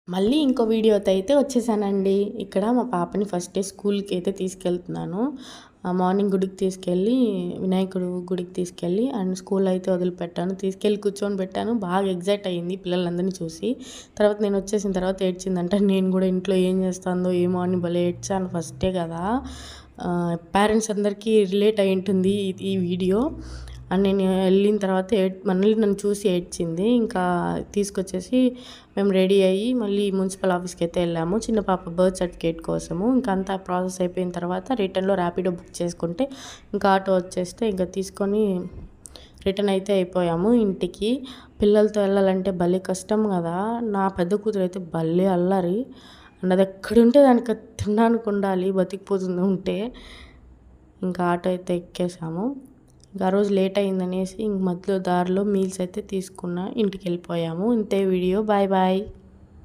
మళ్ళీ ఇంకో వీడియోతో అయితే వచ్చేసానండి. ఇక్కడ మా పాపని ఫస్ట్ డే స్కూల్‌కి అయితే తీసుకెళ్తున్నాను. మార్నింగ్ గుడికి తీసుకెళ్ళి, వినాయకుడు గుడికి తీసుకెళ్ళి అండ్ స్కూల్‌లో అయితే వదిలిపెట్టాను. తీసుకెళ్ళి కూర్చొని పెట్టాను. బాగా ఎక్సైట్ అయ్యింది పిల్లలందరిని చూసి. తర్వాత నేను వచ్చేసిన తర్వాత ఏడ్చిందంట. నేను కూడా ఇంట్లో ఏం చేస్తుందో ఏమో అని భలే ఏడ్చాను. ఫస్ట్ డే కదా! పేరెంట్స్ అందరికీ రిలేట్ అయ్యి ఉంటుంది ఈ వీడియో. అండ్ నేను వెళ్ళిన తర్వాత మళ్ళీ నన్ను చూసి ఏడ్చింది. ఇంకా తీసుకొచ్చేసి మేము రెడీ అయ్యి మళ్ళీ మున్సిపల్ ఆఫీస్‌కి అయితే వెళ్ళాము. చిన్న పాప బర్త్ సర్టిఫికేట్ కోసము. ఇంకా అంతా ప్రాసెస్ అయిపోయిన తర్వాత రిటర్న్‌లో ర్యాపిడో బుక్ చేసుకుంటే ఇంకా ఆటో వచ్చేస్తే ఇంకా తీసుకొని రిటర్న్ అయితే అయిపోయాము ఇంటికి. పిల్లలతో వెళ్ళాలంటే భలే కష్టం కదా! నా పెద్ద కూతురు అయితే భలే అల్లరి. అండ్ అది ఎక్కడుంటే దానికి తినడానికి ఉండాలి, బతికిపోతుంది ఉంటే. ఇంకా ఆటో అయితే ఎక్కేసాము. ఇంకా ఆ రోజు లేట్ అయిందనేసి ఇంక మధ్యలో దారిలో మీల్స్ అయితే తీసుకున్న ఇంటికి వెళ్ళిపోయాము. ఇంతే వీడియో. Bye bye.